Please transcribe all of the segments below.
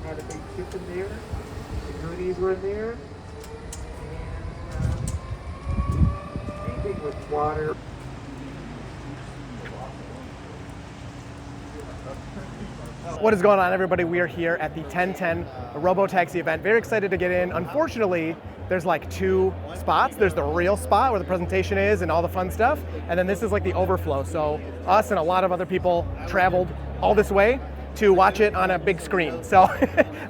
had a big ship in there. The goonies were in there. And anything with water. What is going on, everybody? We are here at the 1010 Robotaxi event. Very excited to get in. Unfortunately, there's like two spots. There's the real spot where the presentation is and all the fun stuff, and then this is like the overflow. So us and a lot of other people traveled all this way to watch it on a big screen. So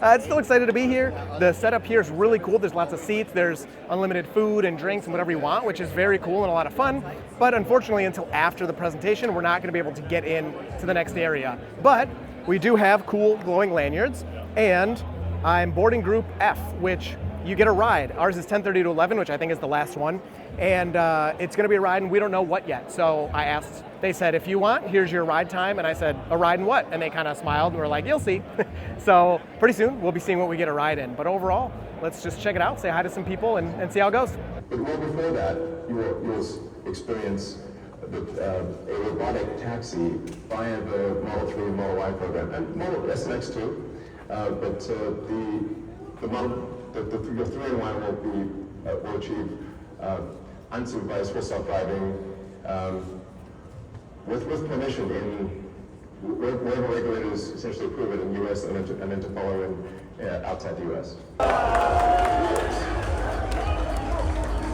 I'm still excited to be here. The setup here is really cool. There's lots of seats. There's unlimited food and drinks and whatever you want, which is very cool and a lot of fun. But unfortunately, until after the presentation, we're not going to be able to get in to the next area. But we do have cool glowing lanyards, and I'm boarding group F, which you get a ride. Ours is 10:30 to 11, which I think is the last one, and it's gonna be a ride, and we don't know what yet. So I asked, they said, if you want, here's your ride time, and I said, a ride in what? And they kind of smiled and were like, you'll see. So pretty soon, we'll be seeing what we get a ride in. But overall, let's just check it out, say hi to some people, and see how it goes. But well before that, you'll experience a robotic taxi via the Model 3 and Model Y program, and Model SNX too. But the 3 and Y will achieve unsupervised full self-driving with permission wherever regulators essentially approve it in the U.S. and then to follow outside the U.S.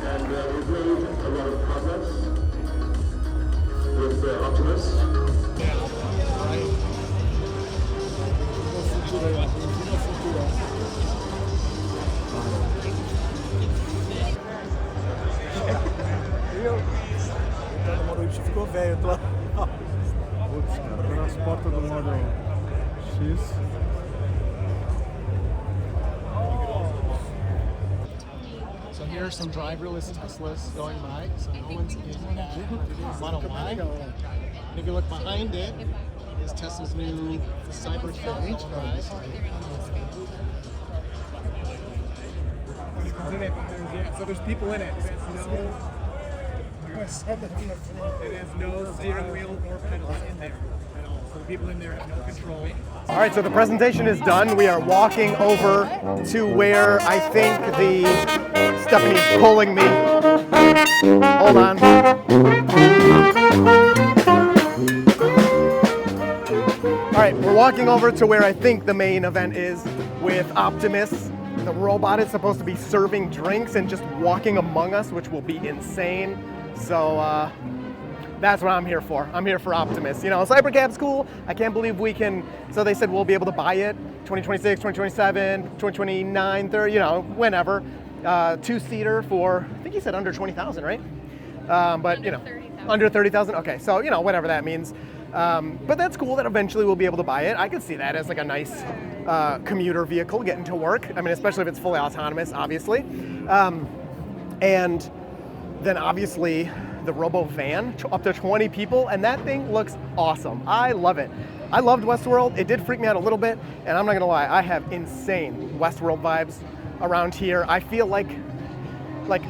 And we've made a lot of progress with Optimus. Ficou velho, tô lá. Putz, cara, tô nas portas do Model X. So here are some driverless Teslas going by. So no one's in that Model Y. And if you look behind it, is Tesla's new Cybertruck. So there's people in it. It has no steering wheel or pedals in there at all. So the people in there have no control. All right, so the presentation is done. We are walking over to where I think Stephanie's pulling me. Hold on. All right, we're walking over to where I think the main event is with Optimus. The robot is supposed to be serving drinks and just walking among us, which will be insane. So that's what I'm here for. I'm here for Optimus. You know, Cybercab's cool. I can't believe we can, so they said we'll be able to buy it 2026, 2027, 2029, 30, you know, whenever. Two-seater for, I think he said under 20,000, right? But you know, under 30,000. Okay, so you know, whatever that means. But that's cool that eventually we'll be able to buy it. I could see that as like a nice commuter vehicle getting to work. I mean, especially if it's fully autonomous, obviously. And then obviously the Robovan, up to 20 people, and that thing looks awesome. I love it. I loved Westworld. It did freak me out a little bit, and I'm not gonna lie, I have insane Westworld vibes around here. I feel like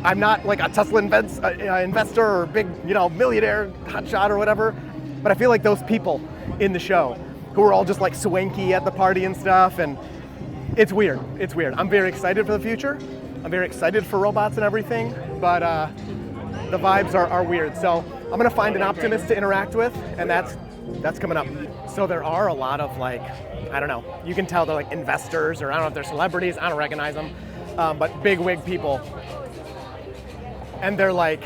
I'm not like a Tesla investor or big, you know, millionaire hotshot or whatever, but I feel like those people in the show who are all just like swanky at the party and stuff, and it's weird. It's weird. I'm very excited for the future. I'm very excited for robots and everything, but the vibes are weird. So I'm gonna find an Optimus to interact with, and that's coming up. So there are a lot of like, I don't know, you can tell they're like investors, or I don't know if they're celebrities, I don't recognize them, but big wig people. And they're like,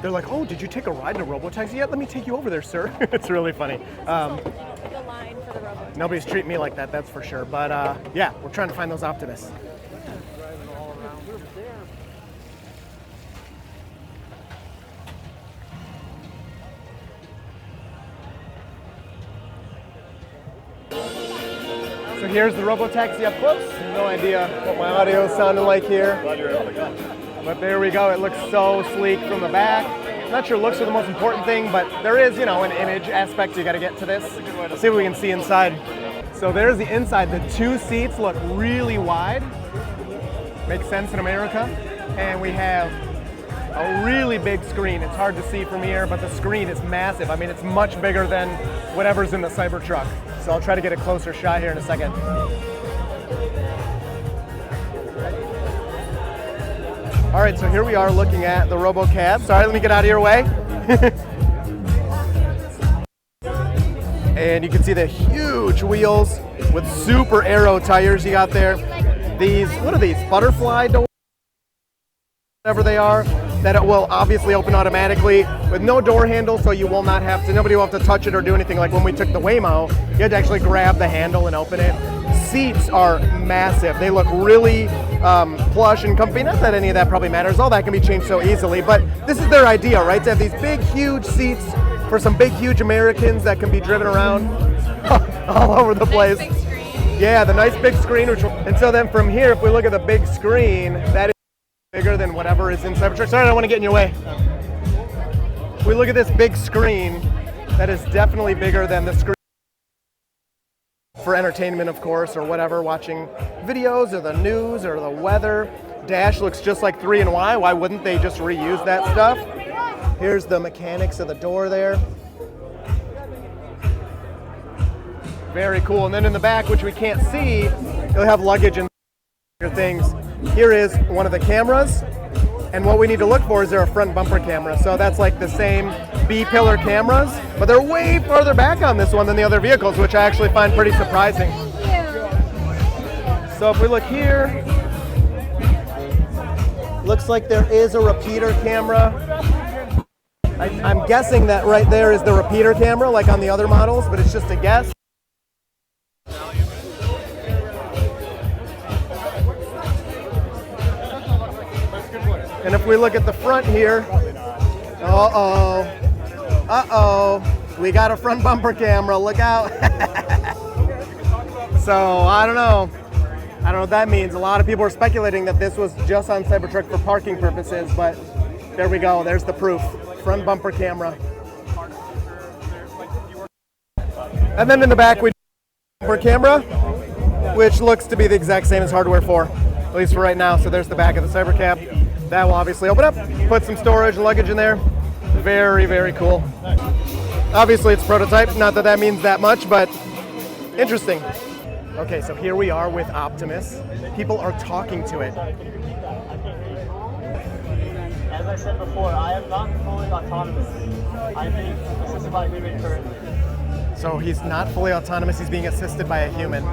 oh, did you take a ride in a Robotaxi yet? Let me take you over there, sir. It's really funny. The line for the Robotaxi. Nobody's treating me like that, that's for sure. But yeah, we're trying to find those Optimists. So here's the Robotaxi up close. No idea what my audio is sounding like here. Glad you're able to come. But there we go. It looks so sleek from the back. I'm not sure looks are the most important thing, but there is, you know, an image aspect you got to get to this. Let's see if we can see inside. So there's the inside. The two seats look really wide. Makes sense in America. And we have a really big screen. It's hard to see from here, but the screen is massive. I mean, it's much bigger than whatever's in the Cybertruck. So I'll try to get a closer shot here in a second. All right, so here we are looking at the Robocab. Sorry, let me get out of your way. And you can see the huge wheels with super aero tires you got there. These, what are these, butterfly doors? Whatever they are, that it will obviously open automatically with no door handle, so you will not have to, nobody will have to touch it or do anything. Like when we took the Waymo, you had to actually grab the handle and open it. Seats are massive. They look really plush and comfy. Not that any of that probably matters. All that can be changed so easily, but this is their idea, right? To have these big, huge seats for some big, huge Americans that can be driven around all over the place. Nice big screen. Yeah, the nice big screen. And so then from here, if we look at the big screen, that is bigger than whatever is in Cybertruck. Sorry, I don't want to get in your way. If we look at this big screen, that is definitely bigger than the screen for entertainment, of course, or whatever, watching videos or the news or the weather. Dash looks just like 3 and Y. Why wouldn't they just reuse that stuff? Here's the mechanics of the door there. Very cool. And then in the back, which we can't see, you'll have luggage and things. Here is one of the cameras. And what we need to look for is there a front bumper camera. So that's like the same B-pillar cameras, but they're way farther back on this one than the other vehicles, which I actually find pretty surprising. So if we look here, looks like there is a repeater camera. I'm guessing that right there is the repeater camera, like on the other models, but it's just a guess. And if we look at the front here, we got a front bumper camera, look out. So I don't know what that means. A lot of people are speculating that this was just on Cybertruck for parking purposes, but there we go, there's the proof. Front bumper camera. And then in the back we have a bumper camera, which looks to be the exact same as hardware 4, at least for right now. So there's the back of the Cybercab. That will obviously open up, put some storage and luggage in there. Very, very cool. Obviously it's prototype, not that that means that much, but interesting. Okay, so here we are with Optimus. People are talking to it. As I said before, I am not fully autonomous. I am being assisted by a human currently. So he's not fully autonomous, he's being assisted by a human.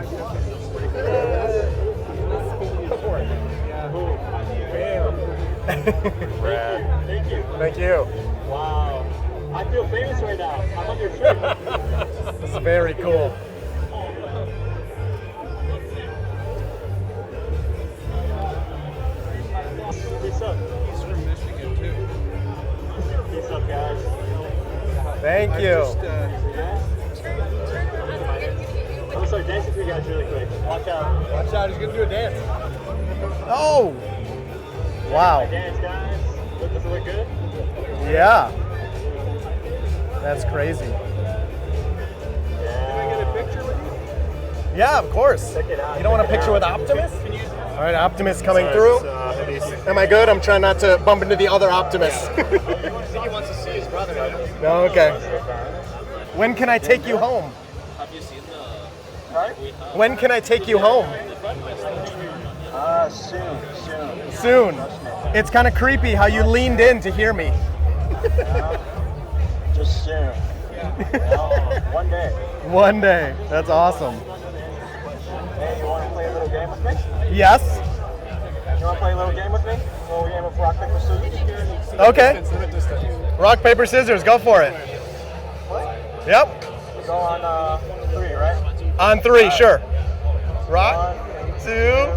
Thank you. Thank you. Wow. I feel famous right now. I'm on your trip. This is very cool. Peace up. He's from Michigan too. Peace up, guys. Thank you. I'm gonna start dancing for you guys really quick. Watch out. Watch out, he's gonna do a dance. Oh! Wow. Dance, guys. Does it look good? Yeah. That's crazy. Yeah. Can I get a picture with you? Yeah, of course. Check it out. You don't want a picture with Optimus? All right, Optimus coming through. Am I good? I'm trying not to bump into the other Optimus. I think he wants to see his brother. No, okay. When can I take you home? Have you seen the... When can I take you home? Soon. Soon. It's kind of creepy how you leaned in to hear me. Just soon. One day. One day. That's awesome. Hey, you want to play a little game with me? Yes. You want to play a little game with me? A little game of rock, paper, scissors? Okay. Rock, paper, scissors. Go for it. Yep. We go on 3, right? On 3, sure. Rock, 2,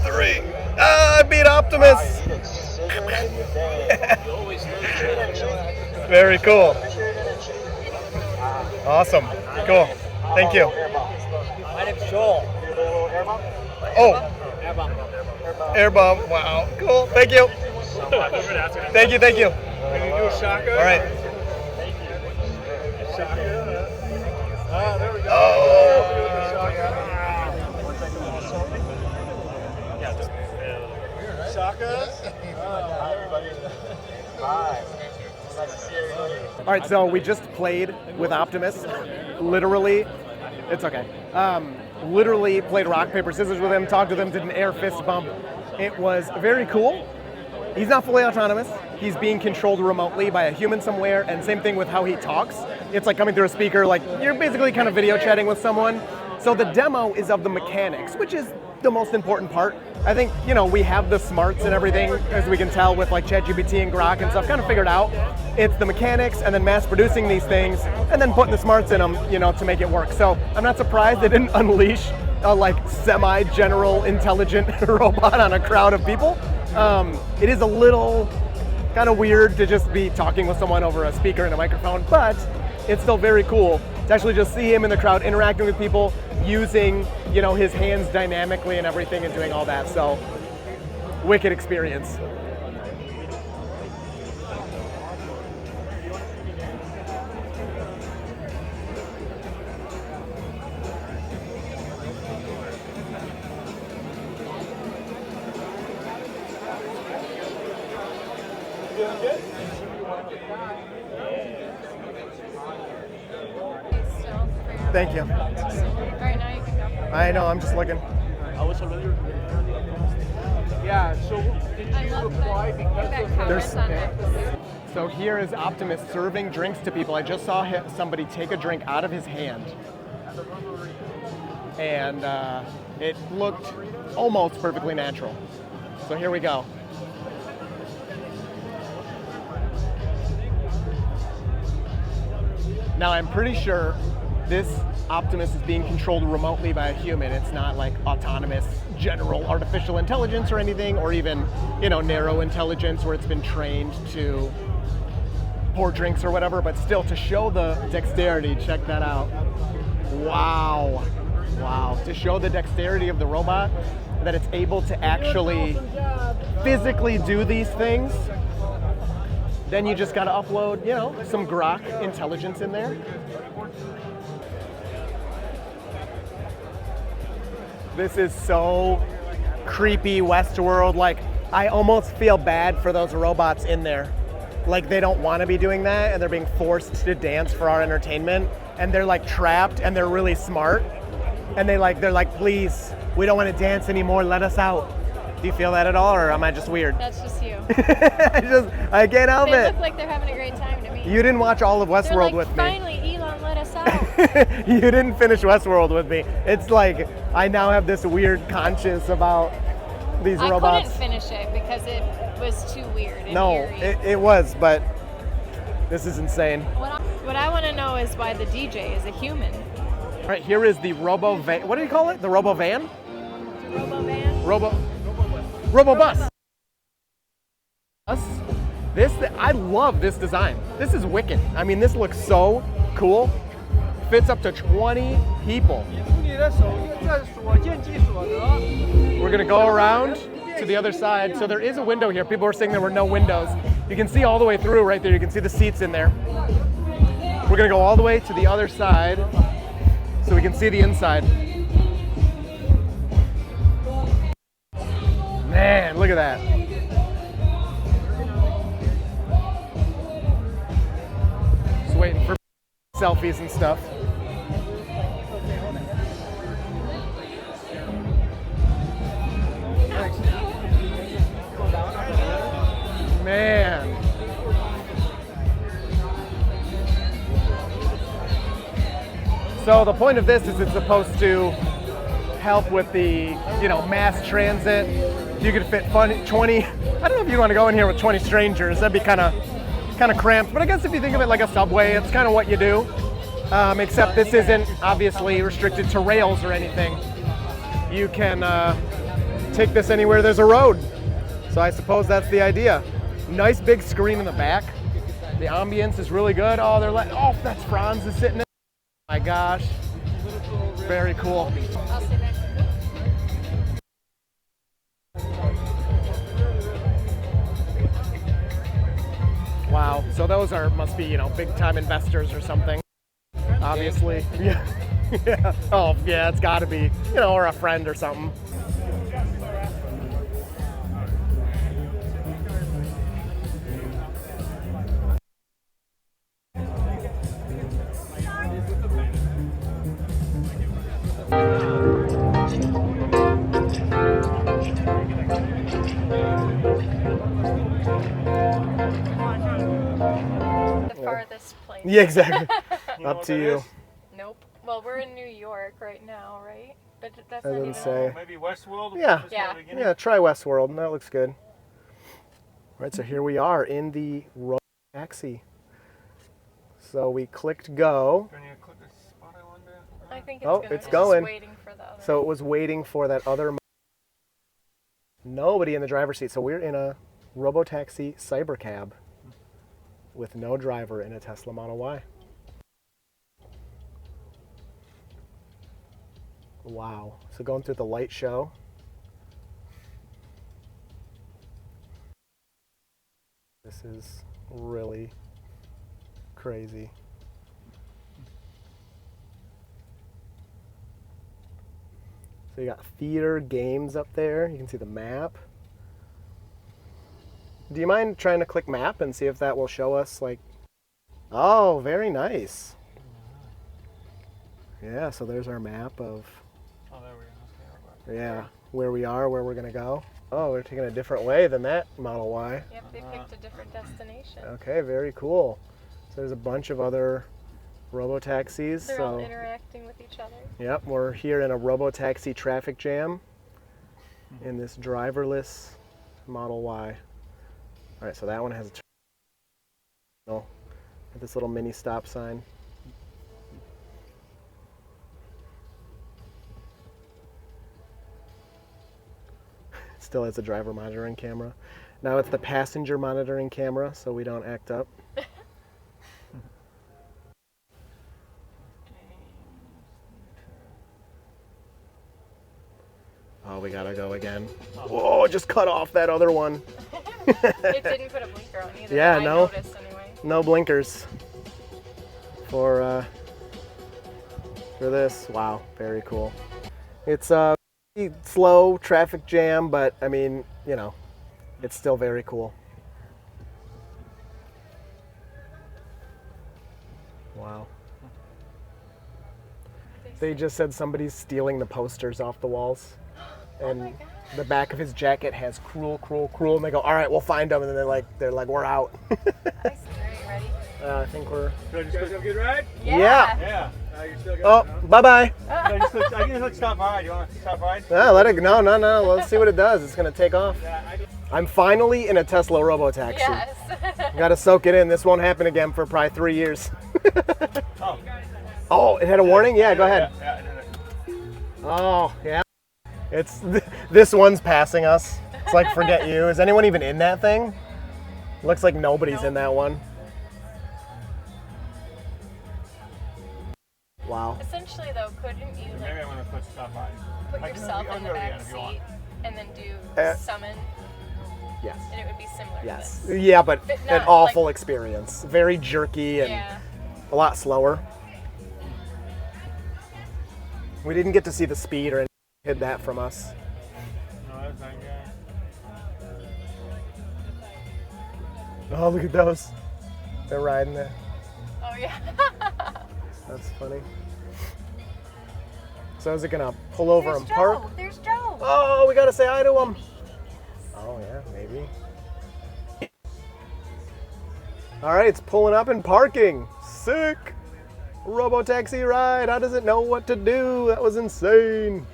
3. Ah, I beat Optimus. Very cool. Awesome. Cool. Thank you. My name's Joel. Oh. Air bomb. Wow. Cool. Thank you. Thank you. Thank you. Can you do a shotgun? All right. Oh, there we go. Shotgun? Hi, everybody. Hi. Nice to see everybody. All right, so we just played with Optimus. Literally, it's okay. Literally played rock, paper, scissors with him, talked with him, did an air fist bump. It was very cool. he's not fully autonomous. He's being controlled remotely by a human somewhere, and same thing with how he talks. It's like coming through a speaker, like you're basically kind of video chatting with someone. So the demo is of the mechanics, which is the most important part. I think, you know, we have the smarts and everything, as we can tell with like chat-gpt and Grok and stuff, kind of figured out. It's the mechanics and then mass producing these things and then putting the smarts in them, you know, to make it work. So I'm not surprised they didn't unleash a like semi-general intelligent robot on a crowd of people. It is a little kind of weird to just be talking with someone over a speaker and a microphone, but it's still very cool to actually just see him in the crowd interacting with people, using, you know, his hands dynamically and everything and doing all that. So, wicked experience. Thank you. All right, now you can go. I know, I'm just looking. Yeah, so did I you love apply that. because That of covers on it. So here is Optimus serving drinks to people. I just saw somebody take a drink out of his hand. And it looked almost perfectly natural. So here we go. Now I'm pretty sure this Optimus is being controlled remotely by a human. It's not like autonomous general artificial intelligence or anything, or even, you know, narrow intelligence where it's been trained to pour drinks or whatever, but still to show the dexterity, check that out. Wow. Wow. To show the dexterity of the robot, that it's able to actually physically do these things, then you just got to upload, you know, some Grok intelligence in there. This is so creepy Westworld. Like, I almost feel bad for those robots in there. Like, they don't want to be doing that and they're being forced to dance for our entertainment, and they're like trapped and they're really smart, and they're like, please, we don't want to dance anymore, let us out. Do you feel that at all, or am I just weird? That's just you. I can't help They it. look like they're having a great time to me. You didn't watch all of They're Westworld like, with me. finally, Elon let us out. You didn't finish Westworld with me. It's like I now have this weird conscience about these robots. I couldn't finish it because it was too weird and No, eerie. it was, but this is insane. What I want to know is why the DJ is a human. All right, here is the Robovan. What do you call it? The Robovan? Robovan? Robobus. I love this design. This is wicked. I mean, this looks so cool. Fits up to 20 people. We're gonna go around to the other side. So there is a window here. People were saying there were no windows. You can see all the way through right there. You can see the seats in there. We're gonna go all the way to the other side so we can see the inside. Man, look at that. Just waiting for selfies and stuff. Man. So the point of this is it's supposed to help with the, you know, mass transit. You could fit 20, I don't know if you want to go in here with 20 strangers. That'd be kind of cramped. But I guess if you think of it like a subway, it's kind of what you do. Except this isn't obviously restricted to rails or anything. You can take this anywhere there's a road. So I suppose that's the idea. Nice big screen in the back. The ambience is really good. Oh, oh, that's Franz is sitting there. Oh my gosh. Very cool. I'll sit next to you. Wow. So those must be, you know, big time investors or something. Obviously. Yeah. Yeah. Oh, yeah, it's got to be, you know, or a friend or something. Yeah, exactly. You know Up what to that you. is? Nope. Well, we're in New York right now, right? But that's I not didn't even. say. Maybe Westworld? Yeah. Just Yeah. at the beginning? Yeah, try Westworld. That looks good. All right, so here we are in the Robotaxi. So we clicked go. Do I need to click this spot I wanted to- I think Oh, it's it's just going. waiting for the other. So it was waiting for that other. Nobody in the driver's seat. So we're in a Robotaxi Cybercab with no driver in a Tesla Model Y. Wow. So going through the light show. This is really crazy. So you got theater, games up there. You can see the map. Do you mind trying to click map and see if that will show us like... Oh, very nice. Yeah, so there's our map of... Oh, there we go. Okay, Yeah, where we are, where we're gonna go. Oh, we're taking a different way than that Model Y. Yep, they picked a different destination. Okay, very cool. So there's a bunch of other Robotaxis. They're so all interacting with each other. Yep, we're here in a Robotaxi traffic jam in this driverless Model Y. All right, so that one has a terminal with this little mini stop sign. Still has a driver monitoring camera. Now it's the passenger monitoring camera, so we don't act up. Oh, we gotta go again. Whoa, just cut off that other one. It didn't put a blinker on either. Yeah, I no. noticed anyway. No blinkers for this. Wow, very cool. It's a slow traffic jam, but I mean, you know, it's still very cool. Wow. They just said somebody's stealing the posters off the walls. And the back of his jacket has cruel, cruel, cruel. And they go, all right, we'll find them. And then they're like, we're out. I see. Are you ready? I think we're... You guys have a good ride? Yeah. Yeah. You still got Oh, bye-bye. I can just look stop ride. You want to stop ride? No, let it, no. Let's see what it does. It's going to take off. I'm finally in a Tesla Robotaxi. Yes. Got to soak it in. This won't happen again for probably 3 years. Oh. Oh, it had a warning? Yeah, go ahead. Yeah, Oh, yeah. It's this one's passing us. It's like forget you. Is anyone even in that thing? Looks like nobody's in that one. Wow. Essentially, though, couldn't you maybe I want to put stop ride. put I can- yourself I'll in do the it again back if you want. seat and then do summon, Yes. and it would be similar Yes. to this? Yeah, but But an not, awful like- experience. Very jerky and Yeah. a lot slower. We didn't get to see the speed or anything. Hid that from us. No, that's not good. Oh, look at those. They're riding there. Oh yeah. That's funny. So is it gonna pull over There's and Joe. park? There's Joe. Oh, we gotta say hi to him. Oh yeah, maybe. All right, it's pulling up and parking. Sick. Robotaxi ride. How does it know what to do? That was insane.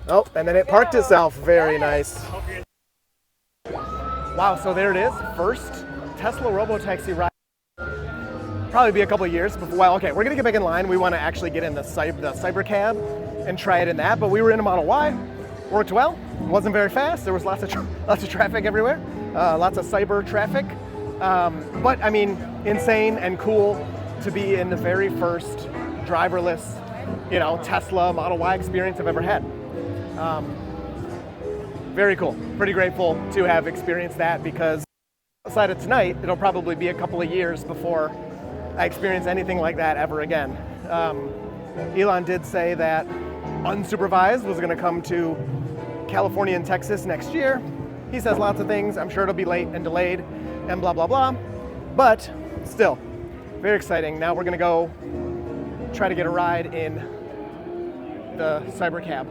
Oh, and then it parked itself. Very nice. Wow, so there it is. First Tesla Robotaxi ride. Probably be a couple of years before. Well, okay, we're gonna get back in line. We want to actually get in the Cybercab and try it in that. But we were in a Model Y. Worked well. Wasn't very fast. There was lots of traffic everywhere. Lots of cyber traffic. But I mean, insane and cool to be in the very first driverless, Tesla Model Y experience I've ever had. Very cool. Pretty grateful to have experienced that because outside of tonight, it'll probably be a couple of years before I experience anything like that ever again. Elon did say that unsupervised was going to come to California and Texas next year. He says lots of things. I'm sure it'll be late and delayed and blah, blah, blah. But still, very exciting. Now we're going to go try to get a ride in the Cybercab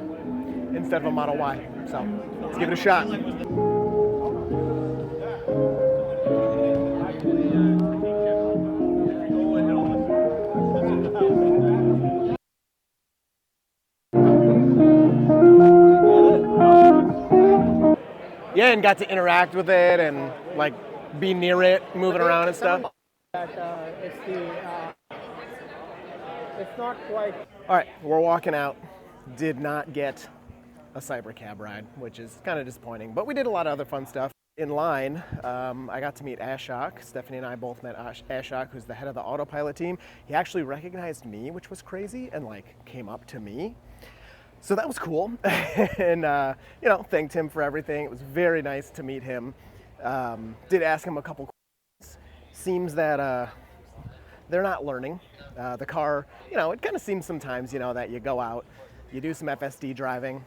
instead of a Model Y. So let's give it a shot. Yeah, and got to interact with it and like be near it, moving around and stuff. That it's not quite. All right, we're walking out. Did not get a cybercab ride, which is kind of disappointing, but we did a lot of other fun stuff. In line, I got to meet Ashok. Stephanie and I both met Ashok, who's the head of the autopilot team. He actually recognized me, which was crazy, and like came up to me. So that was cool, and you know, thanked him for everything. It was very nice to meet him. Did ask him a couple questions. Seems that they're not learning. The car, you know, it kind of seems sometimes, you know, that you go out, you do some FSD driving,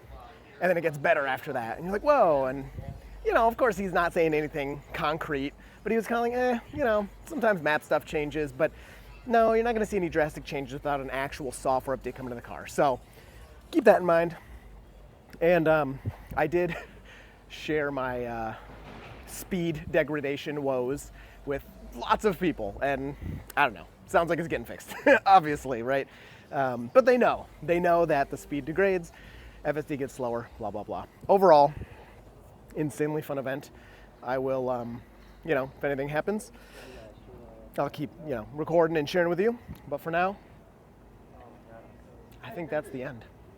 and then it gets better after that. And you're like, whoa, and you know, of course he's not saying anything concrete, but he was kind of like, you know, sometimes map stuff changes, but no, you're not gonna see any drastic changes without an actual software update coming to the car. So keep that in mind. And I did share my speed degradation woes with lots of people, and I don't know, sounds like it's getting fixed, obviously, right? But they know that the speed degrades, FSD gets slower, blah, blah, blah. Overall, insanely fun event. I will, you know, if anything happens, I'll keep, you know, recording and sharing with you. But for now, I think that's the end.